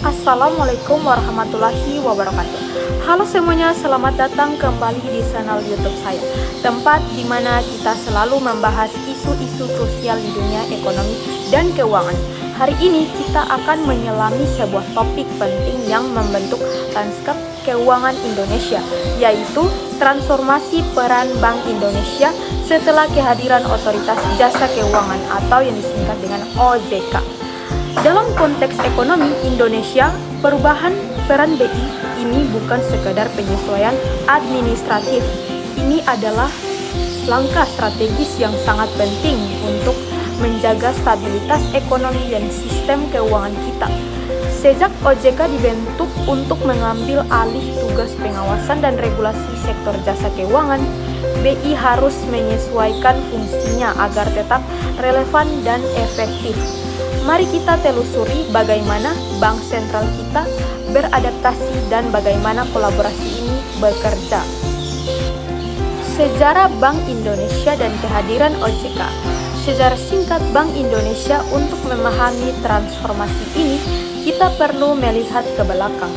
Assalamualaikum warahmatullahi wabarakatuh. Halo semuanya, selamat datang kembali di channel YouTube saya, tempat di mana kita selalu membahas isu-isu krusial di dunia ekonomi dan keuangan. Hari ini kita akan menyelami sebuah topik penting yang membentuk lanskap keuangan Indonesia, yaitu transformasi peran Bank Indonesia setelah kehadiran Otoritas Jasa Keuangan atau yang disingkat dengan OJK. Dalam konteks ekonomi Indonesia, perubahan peran BI ini bukan sekedar penyesuaian administratif. Ini adalah langkah strategis yang sangat penting untuk menjaga stabilitas ekonomi dan sistem keuangan kita. Sejak OJK dibentuk untuk mengambil alih tugas pengawasan dan regulasi sektor jasa keuangan, BI harus menyesuaikan fungsinya agar tetap relevan dan efektif. Mari kita telusuri bagaimana bank sentral kita beradaptasi dan bagaimana kolaborasi ini bekerja. Sejarah Bank Indonesia dan kehadiran OJK. Sejarah singkat Bank Indonesia. Untuk memahami transformasi ini, kita perlu melihat ke belakang.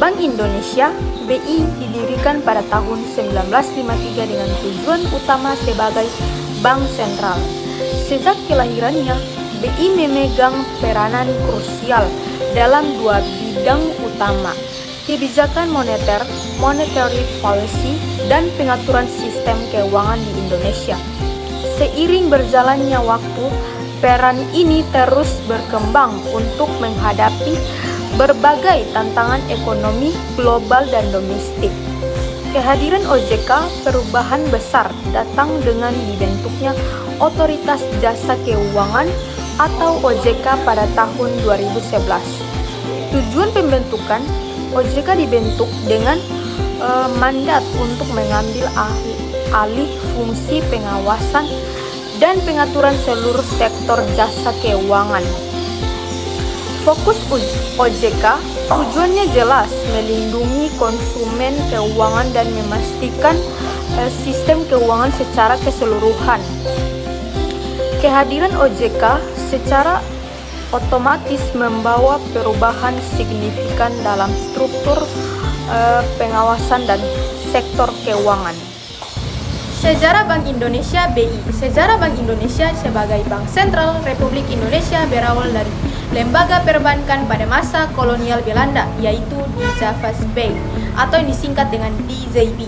Bank Indonesia (BI) didirikan pada tahun 1953 dengan tujuan utama sebagai bank sentral. Sejak kelahirannya, BI memegang peranan krusial dalam dua bidang utama, kebijakan moneter, monetary policy, dan pengaturan sistem keuangan di Indonesia. Seiring berjalannya waktu, peran ini terus berkembang untuk menghadapi berbagai tantangan ekonomi global dan domestik. Kehadiran OJK, perubahan besar datang dengan dibentuknya Otoritas Jasa Keuangan atau OJK pada tahun 2011. Tujuan pembentukan OJK dibentuk dengan mandat untuk mengambil alih fungsi pengawasan dan pengaturan seluruh sektor jasa keuangan. Fokus OJK tujuannya jelas, melindungi konsumen keuangan dan memastikan sistem keuangan secara keseluruhan. Kehadiran OJK secara otomatis membawa perubahan signifikan dalam struktur pengawasan dan sektor keuangan. Sejarah Bank Indonesia (BI). Sejarah Bank Indonesia sebagai Bank Sentral Republik Indonesia berawal dari lembaga perbankan pada masa kolonial Belanda, yaitu Die Javas Bank atau yang disingkat dengan DZB.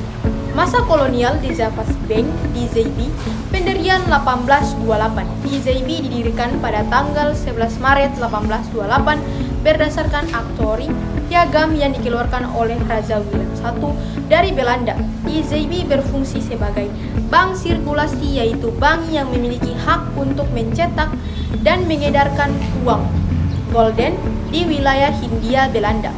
Masa kolonial Die Javas Bank (DZB), pendirian 1828. DZB didirikan pada tanggal 11 Maret 1828 berdasarkan aktori piagam yang dikeluarkan oleh Raja Willem I dari Belanda. DZB berfungsi sebagai bank sirkulasi, yaitu bank yang memiliki hak untuk mencetak dan mengedarkan uang golden di wilayah Hindia Belanda.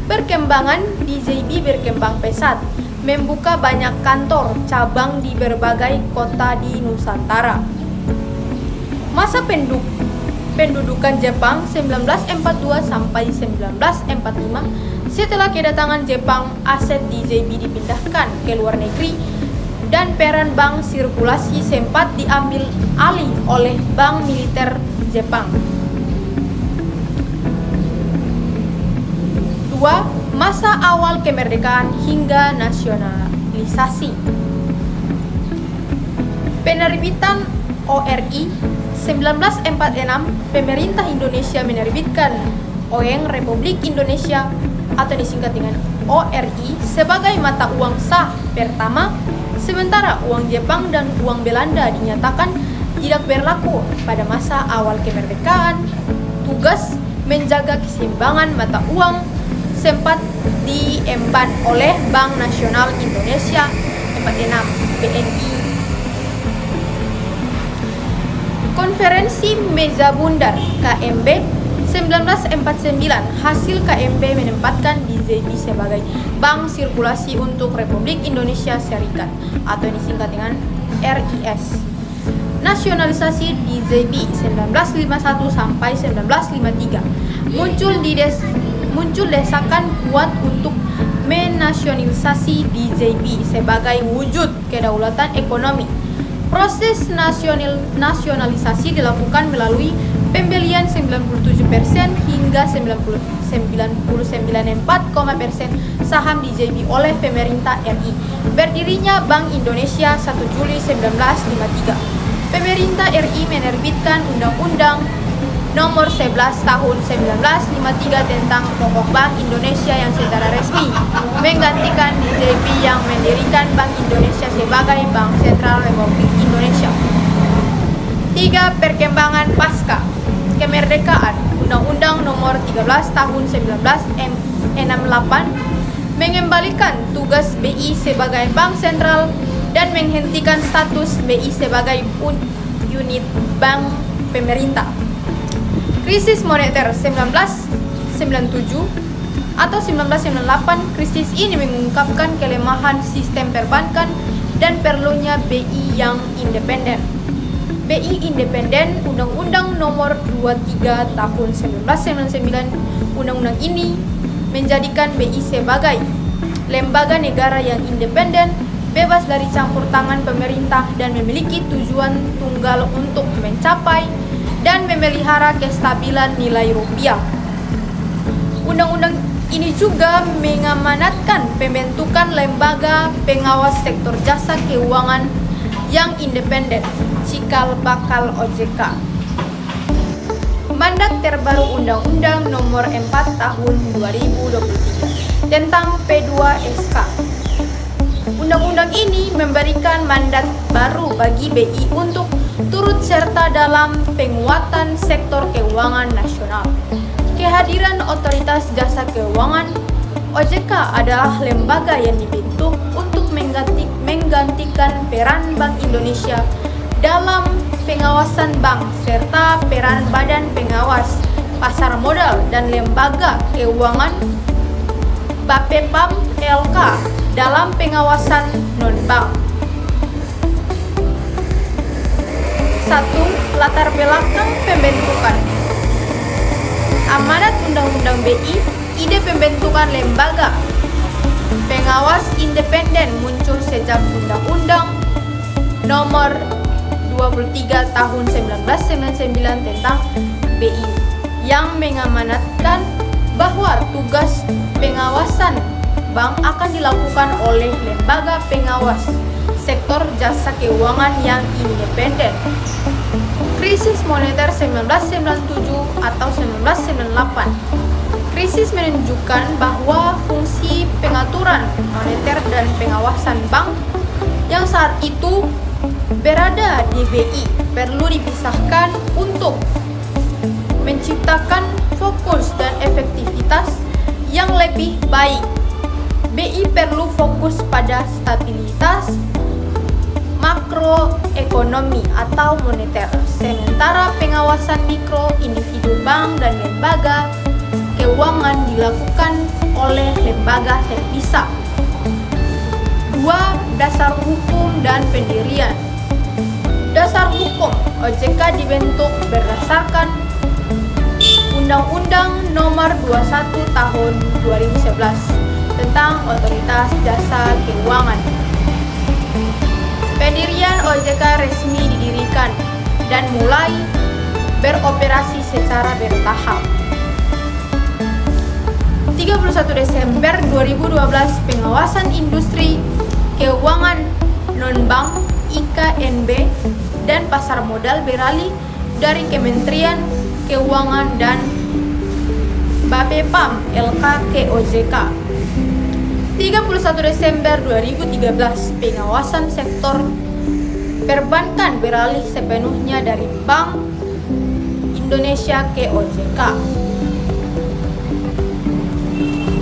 Perkembangan DZB berkembang pesat, membuka banyak kantor cabang di berbagai kota di Nusantara. Masa pendudukan Jepang 1942 sampai 1945. Setelah kedatangan Jepang, aset DZB dipindahkan ke luar negeri dan peran bank sirkulasi sempat diambil alih oleh Bank Militer Jepang. 2. Masa awal kemerdekaan hingga nasionalisasi. Penerbitan ORI 1946, pemerintah Indonesia menerbitkan Oeng Republik Indonesia atau disingkat dengan ORI sebagai mata uang sah pertama, sementara uang Jepang dan uang Belanda dinyatakan tidak berlaku pada masa awal kemerdekaan. Tugas menjaga keseimbangan mata uang sempat diemban oleh Bank Nasional Indonesia 46 BNI. Konferensi Meja Bundar KMB 1949, hasil KMB menempatkan DZB sebagai bank sirkulasi untuk Republik Indonesia Serikat atau disingkat dengan RIS. Nasionalisasi DZB 1951 sampai 1953. Muncul desakan kuat untuk menasionalisasi DZB sebagai wujud kedaulatan ekonomi. Proses nasionalisasi dilakukan melalui Pembelian 97% hingga 99,4% saham DJB oleh pemerintah RI. Berdirinya Bank Indonesia 1 Juli 1953. Pemerintah RI menerbitkan Undang-Undang Nomor 11 Tahun 1953 tentang Pokok Bank Indonesia yang secara resmi menggantikan DJB yang mendirikan Bank Indonesia sebagai Bank Sentral Republik Indonesia. 3. Perkembangan pasca kemerdekaan. Undang-Undang Nomor 13 Tahun 1968 mengembalikan tugas BI sebagai Bank Sentral dan menghentikan status BI sebagai unit bank pemerintah. Krisis moneter 1997 atau 1998, krisis ini mengungkapkan kelemahan sistem perbankan dan perlunya BI yang independen. BI independen. Undang-Undang Nomor 23 Tahun 1999, undang-undang ini menjadikan BI sebagai lembaga negara yang independen, bebas dari campur tangan pemerintah dan memiliki tujuan tunggal untuk mencapai dan memelihara kestabilan nilai rupiah. Undang-undang ini juga mengamanatkan pembentukan lembaga pengawas sektor jasa keuangan yang independen, cikal bakal OJK. Mandat terbaru Undang-Undang Nomor 4 Tahun 2023 tentang P2SK. Undang-undang ini memberikan mandat baru bagi BI untuk turut serta dalam penguatan sektor keuangan nasional. Kehadiran Otoritas Jasa Keuangan OJK adalah lembaga yang dibentuk untuk menggantikan peran Bank Indonesia dalam pengawasan bank serta peran Badan Pengawas Pasar Modal dan Lembaga Keuangan Bapepam LK dalam pengawasan non-bank. 1. Latar belakang pembentukan. Amanat Undang-Undang BI, ide pembentukan lembaga pengawas independen muncul sejak Undang-Undang Nomor 23 Tahun 1999 tentang BI yang mengamanatkan bahwa tugas pengawasan bank akan dilakukan oleh lembaga pengawas sektor jasa keuangan yang independen. Krisis moneter 1997 atau 1998. Krisis menunjukkan bahwa fungsi pengaturan moneter dan pengawasan bank yang saat itu berada di BI perlu dipisahkan untuk menciptakan fokus dan efektivitas yang lebih baik. BI perlu fokus pada stabilitas makroekonomi atau moneter, sementara pengawasan mikro, individu bank dan lembaga keuangan dilakukan oleh lembaga terpisah. 2. Dasar hukum dan pendirian. Dasar hukum OJK dibentuk berdasarkan Undang-Undang Nomor 21 Tahun 2011 tentang Otoritas Jasa Keuangan. Pendirian OJK resmi didirikan dan mulai beroperasi secara bertahap. 31 Desember 2012, pengawasan industri keuangan non-bank IKNB dan pasar modal beralih dari Kementerian Keuangan dan Bapepam LK ke OJK. 31 Desember 2013, pengawasan sektor perbankan beralih sepenuhnya dari Bank Indonesia ke OJK.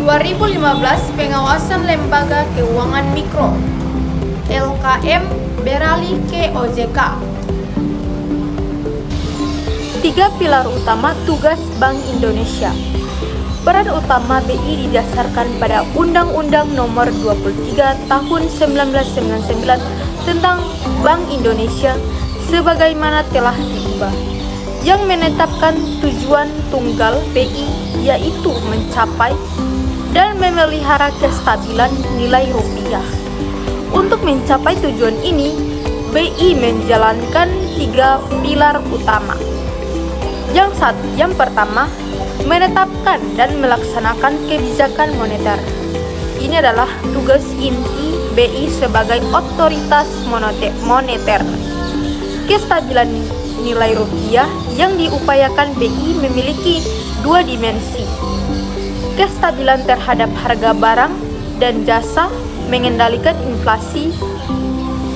2015, pengawasan lembaga keuangan mikro LKM beralih ke OJK. 3 pilar utama tugas Bank Indonesia. Peran utama BI didasarkan pada Undang-Undang Nomor 23 Tahun 1999 tentang Bank Indonesia sebagaimana telah diubah, yang menetapkan tujuan tunggal BI yaitu mencapai dan memelihara kestabilan nilai rupiah. Untuk mencapai tujuan ini, BI menjalankan 3 pilar utama. Yang pertama, menetapkan dan melaksanakan kebijakan moneter. Ini adalah tugas inti BI sebagai otoritas moneter. Kestabilan nilai rupiah yang diupayakan BI memiliki dua dimensi. Kestabilan terhadap harga barang dan jasa, mengendalikan inflasi.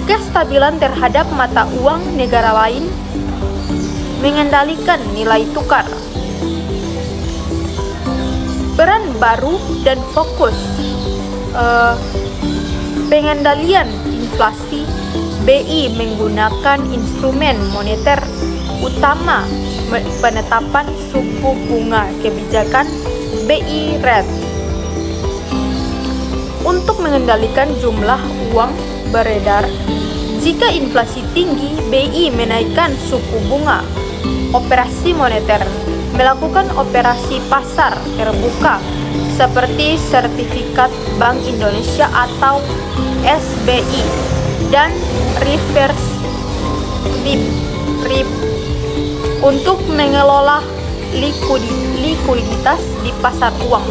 Kestabilan terhadap mata uang negara lain, mengendalikan nilai tukar. Peran baru dan fokus pengendalian inflasi. BI menggunakan instrumen moneter utama penetapan suku bunga kebijakan BI Rate untuk mengendalikan jumlah uang beredar. Jika inflasi tinggi, BI menaikkan suku bunga. Operasi moneter melakukan operasi pasar terbuka seperti sertifikat Bank Indonesia atau SBI dan reverse repo untuk mengelola likuiditas di pasar uang.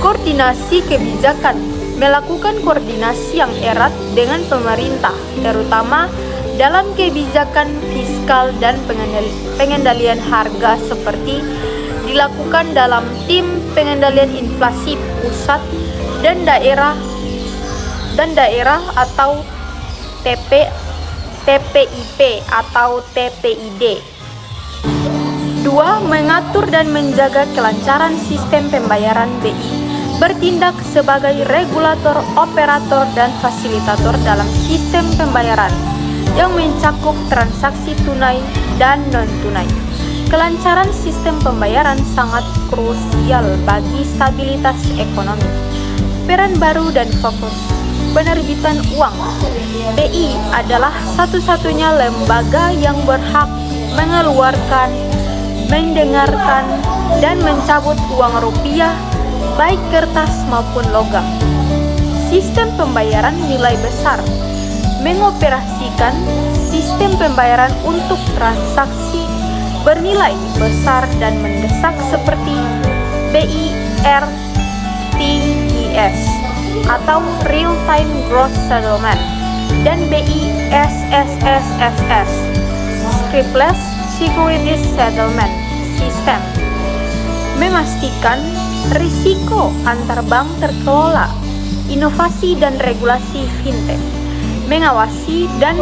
Koordinasi kebijakan melakukan koordinasi yang erat dengan pemerintah, terutama dalam kebijakan fiskal dan pengendalian harga seperti dilakukan dalam tim pengendalian inflasi pusat dan daerah atau TPIP atau TPID. 2. Mengatur dan menjaga kelancaran sistem pembayaran BI, bertindak sebagai regulator, operator, dan fasilitator dalam sistem pembayaran yang mencakup transaksi tunai dan non-tunai. Kelancaran sistem pembayaran sangat krusial bagi stabilitas ekonomi. Peran baru dan fokus penerbitan uang. BI adalah satu-satunya lembaga yang berhak mengeluarkan, mendengarkan, dan mencabut uang rupiah, baik kertas maupun logam. Sistem pembayaran nilai besar mengoperasikan sistem pembayaran untuk transaksi bernilai besar dan mendesak seperti BIRTIS atau Real Time Gross Settlement dan BISSSS Scriptless Securities Settlement System, memastikan risiko antar bank terkelola, inovasi dan regulasi fintech, mengawasi dan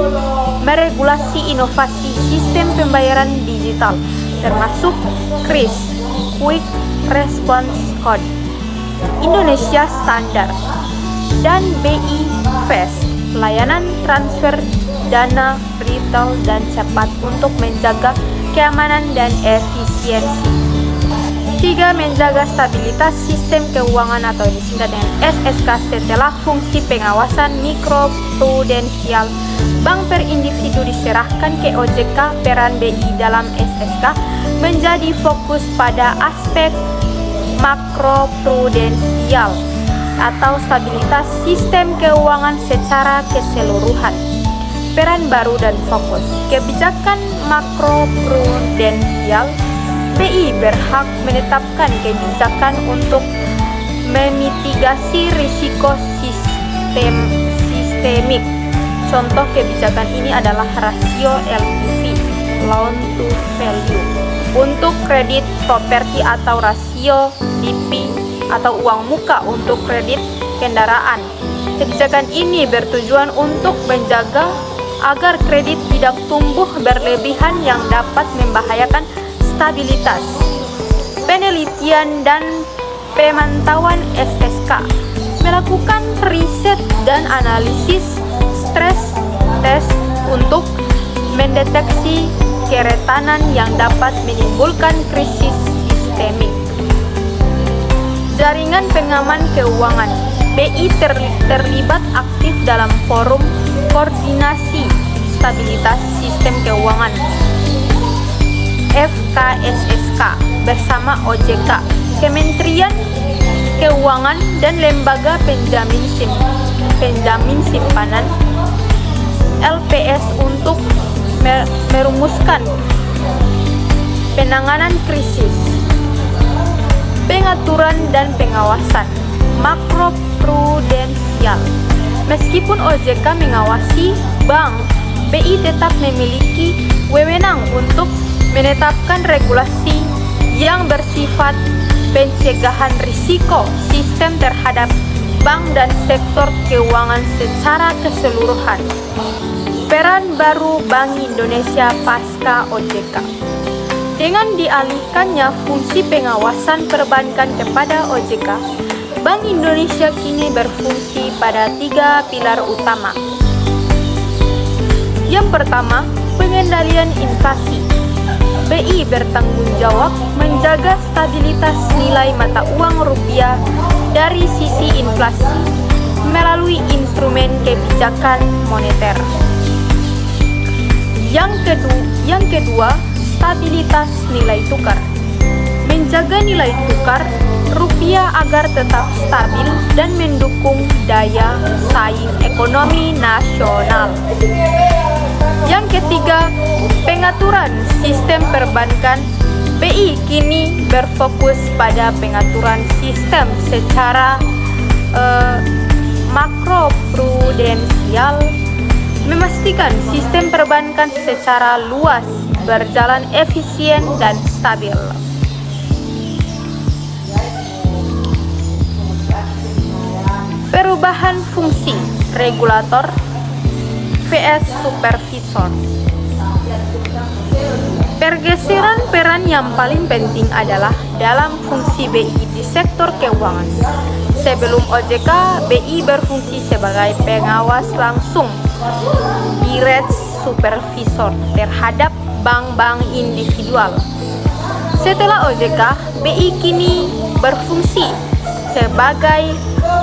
meregulasi inovasi sistem pembayaran digital termasuk KRIS Quick Response Code, Indonesia Standard, dan BI Fast, layanan transfer dana retail dan cepat untuk menjaga keamanan dan efisiensi. 3. Menjaga stabilitas sistem keuangan atau disingkat dengan SSK setelah fungsi pengawasan mikroprudensial bank per individu diserahkan ke OJK. Peran BI dalam SSK menjadi fokus pada aspek makroprudensial atau stabilitas sistem keuangan secara keseluruhan. Peran baru dan fokus kebijakan makroprudensial. BI berhak menetapkan kebijakan untuk memitigasi risiko sistemik. Contoh kebijakan ini adalah rasio LTV, loan to value, untuk kredit properti atau rasio DP atau uang muka untuk kredit kendaraan. Kebijakan ini bertujuan untuk menjaga agar kredit tidak tumbuh berlebihan yang dapat membahayakan stabilitas. Penelitian dan pemantauan SSK melakukan riset dan analisis stres tes untuk mendeteksi kerentanan yang dapat menimbulkan krisis sistemik. Jaringan pengaman keuangan. BI terlibat aktif dalam forum koordinasi stabilitas sistem keuangan FKSSK bersama OJK, Kementerian Keuangan, dan lembaga penjamin simpanan LPS untuk merumuskan penanganan krisis, pengaturan dan pengawasan makroprudensial. Meskipun OJK mengawasi bank, BI tetap memiliki wewenang untuk menetapkan regulasi yang bersifat pencegahan risiko sistem terhadap bank dan sektor keuangan secara keseluruhan. Peran baru Bank Indonesia pasca OJK. Dengan dialihkannya fungsi pengawasan perbankan kepada OJK, Bank Indonesia kini berfungsi pada 3 pilar utama. Yang pertama, pengendalian inflasi. BI bertanggung jawab menjaga stabilitas nilai mata uang rupiah dari sisi inflasi melalui instrumen kebijakan moneter. Yang kedua, stabilitas nilai tukar. Menjaga nilai tukar rupiah agar tetap stabil dan mendukung daya saing ekonomi nasional. Yang ketiga, pengaturan sistem perbankan. BI kini berfokus pada pengaturan sistem secara makroprudensial, memastikan sistem perbankan secara luas berjalan efisien dan stabil. Perubahan fungsi regulator vs supervisor. Pergeseran peran yang paling penting adalah dalam fungsi BI di sektor keuangan. Sebelum OJK, BI berfungsi sebagai pengawas langsung direct supervisor terhadap bank-bank individual. Setelah OJK, BI kini berfungsi sebagai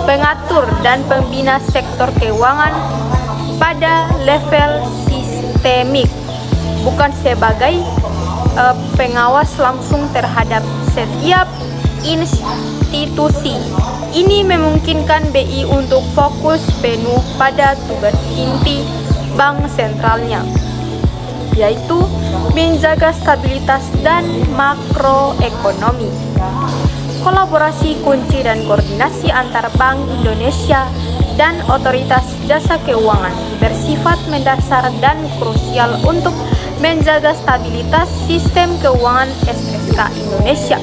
pengatur dan pembina sektor keuangan pada level sistemik, bukan sebagai pengawas langsung terhadap setiap institusi. Ini memungkinkan BI untuk fokus penuh pada tugas inti bank sentralnya, yaitu menjaga stabilitas dan makroekonomi. Kolaborasi kunci dan koordinasi antar Bank Indonesia dan otoritas jasa keuangan bersifat mendasar dan krusial untuk menjaga stabilitas sistem keuangan SSK Indonesia.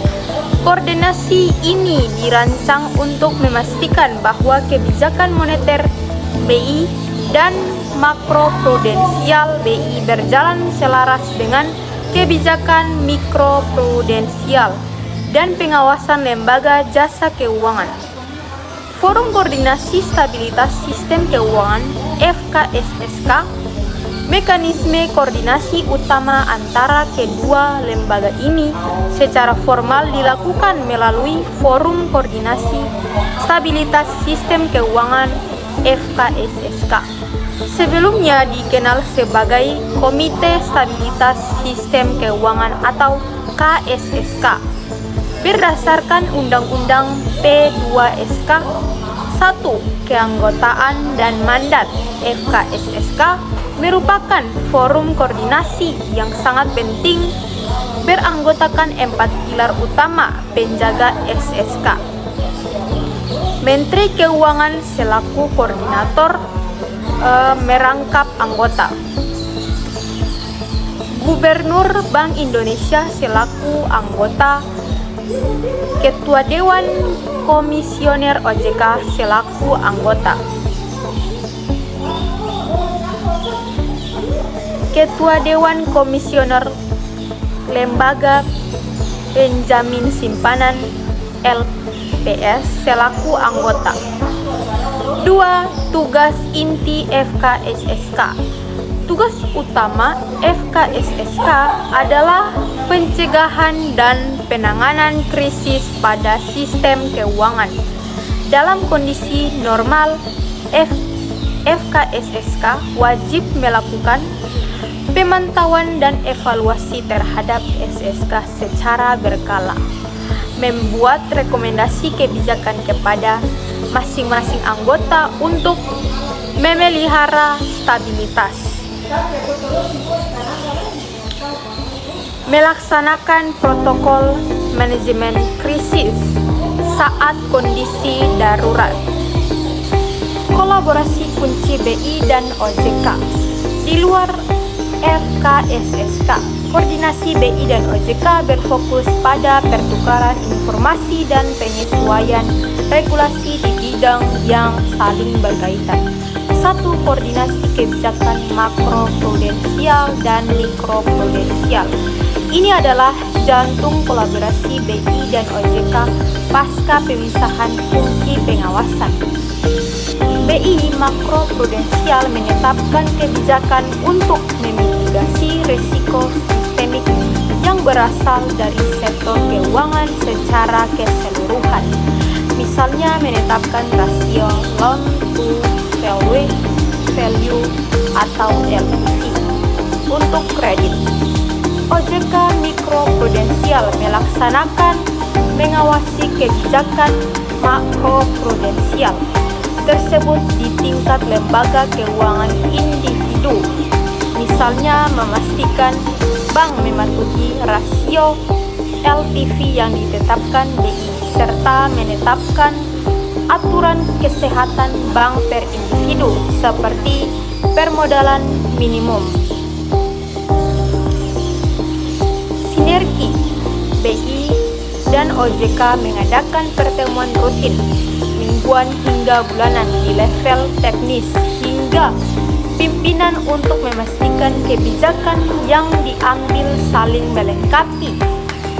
Koordinasi ini dirancang untuk memastikan bahwa kebijakan moneter BI dan makroprudensial BI berjalan selaras dengan kebijakan mikroprudensial dan pengawasan lembaga jasa keuangan. Forum Koordinasi Stabilitas Sistem Keuangan (FKSSK), mekanisme koordinasi utama antara kedua lembaga ini secara formal dilakukan melalui Forum Koordinasi Stabilitas Sistem Keuangan (FKSSK). Sebelumnya dikenal sebagai Komite Stabilitas Sistem Keuangan atau KSSK. Berdasarkan Undang-Undang P2SK 1, keanggotaan dan mandat FKSSK merupakan forum koordinasi yang sangat penting, beranggotakan 4 pilar utama penjaga SSK. Menteri Keuangan selaku koordinator merangkap anggota. Gubernur Bank Indonesia selaku anggota. Ketua Dewan Komisioner OJK selaku anggota. Ketua Dewan Komisioner Lembaga Penjamin Simpanan LPS selaku anggota. 2. Tugas inti FKSSK. Tugas utama FKSSK adalah pencegahan dan penanganan krisis pada sistem keuangan. Dalam kondisi normal, FKSSK wajib melakukan pemantauan dan evaluasi terhadap SSK secara berkala, membuat rekomendasi kebijakan kepada masing-masing anggota untuk memelihara stabilitas. melaksanakan protokol manajemen krisis saat kondisi darurat. Kolaborasi kunci BI dan OJK. Di luar FKSSK, koordinasi BI dan OJK berfokus pada pertukaran informasi dan penyesuaian regulasi di bidang yang saling berkaitan. 1. Koordinasi kebijakan makroprudensial dan mikroprudensial. Ini adalah jantung kolaborasi BI dan OJK pasca pemisahan fungsi pengawasan. BI makroprudensial menetapkan kebijakan untuk memitigasi risiko sistemik yang berasal dari sektor keuangan secara keseluruhan. Misalnya menetapkan rasio loan to value atau LTV untuk kredit. OJK mikroprudensial mengawasi kebijakan makroprudensial tersebut di tingkat lembaga keuangan individu. Misalnya memastikan bank mematuhi rasio LTV yang ditetapkan BI serta menetapkan aturan kesehatan bank per individu seperti permodalan minimum. Sinergi BI dan OJK mengadakan pertemuan rutin mingguan hingga bulanan di level teknis hingga pimpinan untuk memastikan kebijakan yang diambil saling melengkapi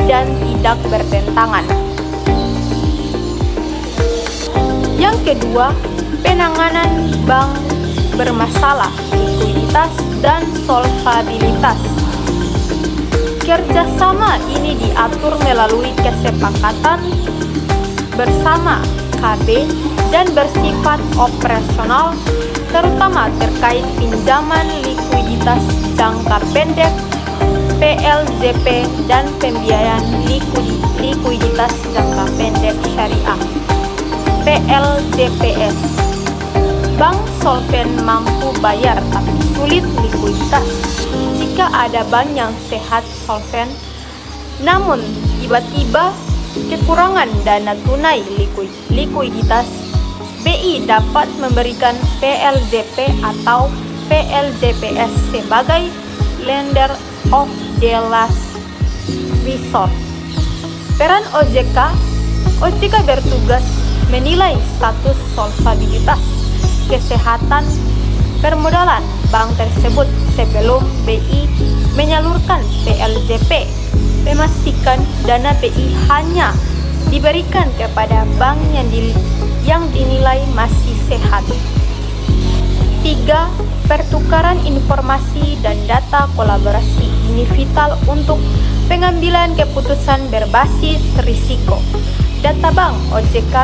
dan tidak bertentangan. Yang kedua, penanganan bank bermasalah, likuiditas, dan solvabilitas. Kerjasama ini diatur melalui kesepakatan bersama KB dan bersifat operasional, terutama terkait pinjaman likuiditas jangka pendek, PLJP, dan pembiayaan likuiditas jangka pendek syariah, PLJPS. Bank solven mampu bayar tapi sulit likuiditas. Jika ada bank yang sehat solven, namun tiba-tiba kekurangan dana tunai likuiditas, BI dapat memberikan PLJP atau PLJPS sebagai lender of the last resort. Peran OJK bertugas menilai status solvabilitas, kesehatan, permodalan bank tersebut sebelum BI menyalurkan PLJP, memastikan dana BI hanya diberikan kepada bank yang dinilai masih sehat. 3. Pertukaran informasi dan data kolaborasi ini vital untuk pengambilan keputusan berbasis risiko. Data bank OJK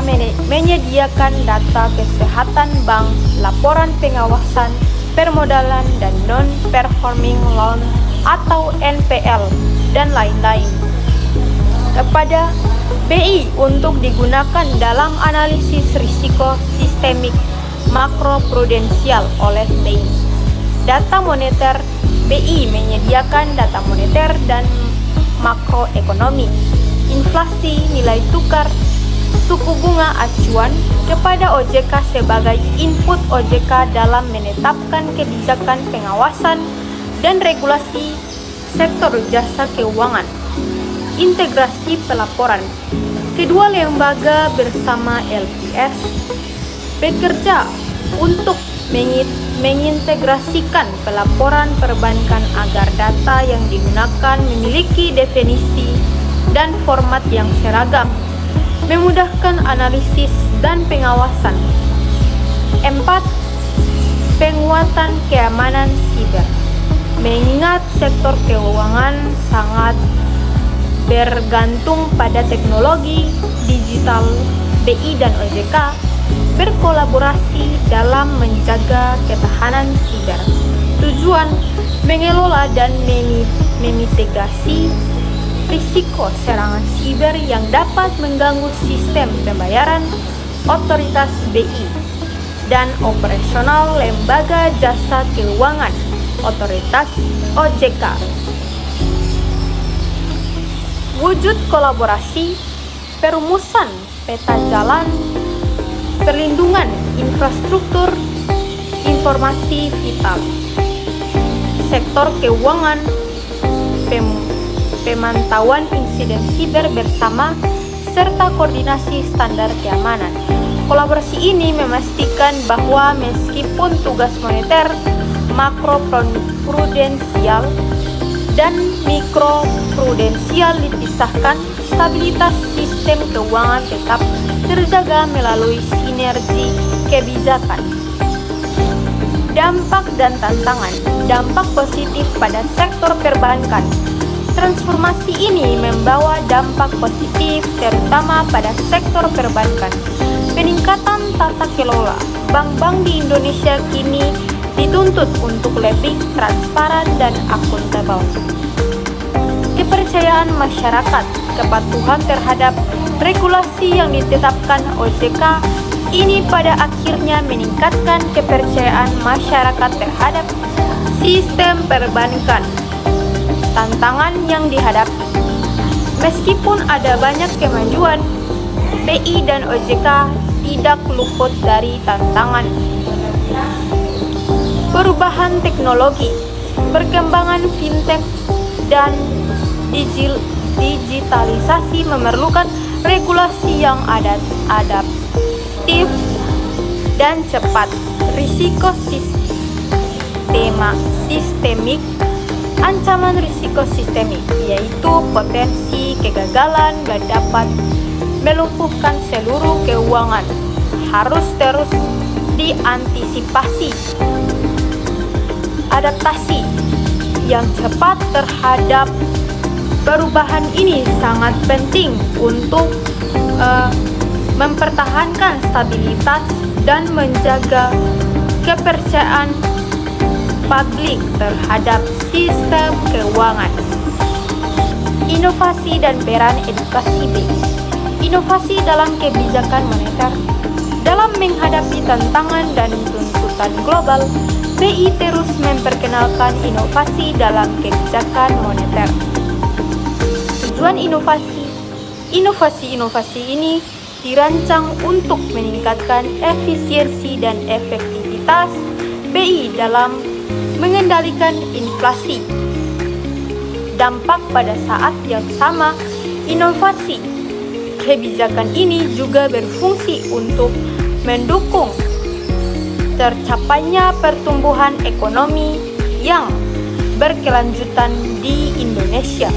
menyediakan data kesehatan bank, laporan pengawasan, permodalan, dan non-performing loan atau NPL, dan lain-lain kepada BI untuk digunakan dalam analisis risiko sistemik makroprudensial oleh BI. Data moneter BI menyediakan data moneter dan makroekonomi, inflasi, nilai tukar, suku bunga acuan kepada OJK sebagai input OJK dalam menetapkan kebijakan pengawasan dan regulasi sektor jasa keuangan. Integrasi pelaporan. Kedua lembaga bersama LPS bekerja untuk mengintegrasikan pelaporan perbankan agar data yang digunakan memiliki definisi dan format yang seragam, memudahkan analisis dan pengawasan. 4. Penguatan keamanan siber. Mengingat sektor keuangan sangat bergantung pada teknologi digital, BI dan OJK berkolaborasi dalam menjaga ketahanan siber. Tujuan mengelola dan memitigasi risiko serangan siber yang dapat mengganggu sistem pembayaran otoritas BI dan operasional lembaga jasa keuangan otoritas OJK. wujud kolaborasi, perumusan peta jalan, perlindungan infrastruktur, informasi vital, sektor keuangan, pemantauan insiden siber bersama, serta koordinasi standar keamanan. Kolaborasi ini memastikan bahwa meskipun tugas moneter, makroprudensial, dan mikroprudensial dipisahkan, stabilitas sistem keuangan tetap terjaga melalui sinergi kebijakan. Dampak dan tantangan. Dampak positif pada sektor perbankan. Transformasi ini membawa dampak positif terutama pada sektor perbankan. Peningkatan tata kelola. Bank-bank di Indonesia kini dituntut untuk lebih transparan dan akuntabel. Kepercayaan masyarakat, kepatuhan terhadap regulasi yang ditetapkan OJK ini pada akhirnya meningkatkan kepercayaan masyarakat terhadap sistem perbankan. Tantangan yang dihadapi. Meskipun ada banyak kemajuan, BI dan OJK tidak luput dari tantangan. Perubahan teknologi, perkembangan fintech, dan digitalisasi memerlukan regulasi yang adaptif dan cepat. Risiko sistemik. Ancaman risiko sistemik yaitu potensi kegagalan yang dapat melumpuhkan seluruh keuangan, harus terus diantisipasi. Adaptasi yang cepat terhadap perubahan ini sangat penting untuk mempertahankan stabilitas dan menjaga kepercayaan publik terhadap sistem keuangan. Inovasi dan peran edukasi BI. Inovasi dalam kebijakan moneter. Dalam menghadapi tantangan dan tuntutan global, BI terus memperkenalkan inovasi dalam kebijakan moneter. Tujuan inovasi ini dirancang untuk meningkatkan efisiensi dan efektivitas BI dalam mengendalikan inflasi. Dampak pada saat yang sama, inovasi kebijakan ini juga berfungsi untuk mendukung tercapainya pertumbuhan ekonomi yang berkelanjutan di Indonesia.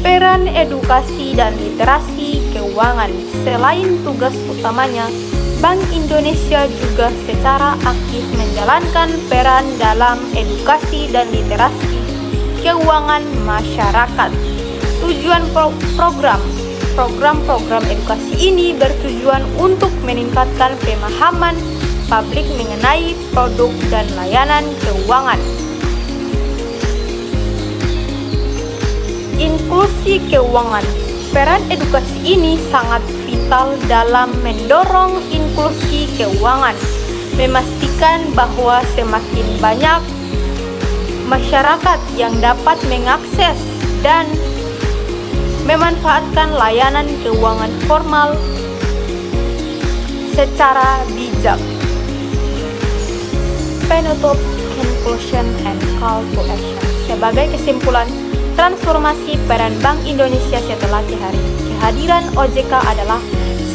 Peran edukasi dan literasi keuangan. Selain tugas utamanya, Bank Indonesia juga secara aktif menjalankan peran dalam edukasi dan literasi keuangan masyarakat. Tujuan program edukasi ini bertujuan untuk meningkatkan pemahaman publik mengenai produk dan layanan keuangan. Inklusi keuangan. Peran edukasi ini sangat vital dalam mendorong inklusi keuangan, memastikan bahwa semakin banyak masyarakat yang dapat mengakses dan memanfaatkan layanan keuangan formal secara bijak. Penutup, conclusion and call to action. Sebagai kesimpulan, transformasi peran Bank Indonesia setelah kehadiran OJK adalah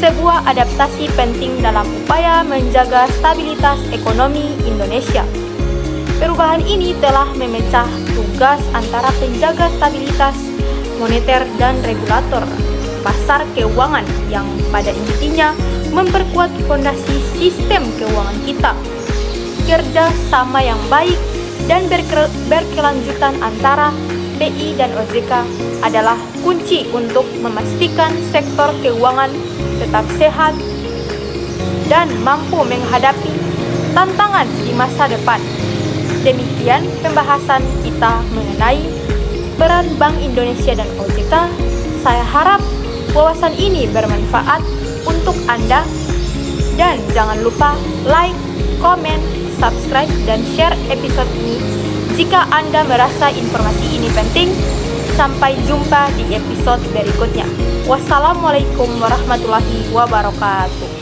sebuah adaptasi penting dalam upaya menjaga stabilitas ekonomi Indonesia. Perubahan ini telah memecah tugas antara penjaga stabilitas moneter dan regulator pasar keuangan yang pada intinya memperkuat fondasi sistem keuangan kita. Kerja sama yang baik dan berkelanjutan antara BI dan OJK adalah kunci untuk memastikan sektor keuangan tetap sehat dan mampu menghadapi tantangan di masa depan. Demikian pembahasan kita mengenai peran Bank Indonesia dan OJK. Saya harap wawasan ini bermanfaat untuk Anda dan jangan lupa like, komen, subscribe, dan share episode ini jika Anda merasa informasi ini penting. Sampai jumpa di episode berikutnya. Wassalamualaikum warahmatullahi wabarakatuh.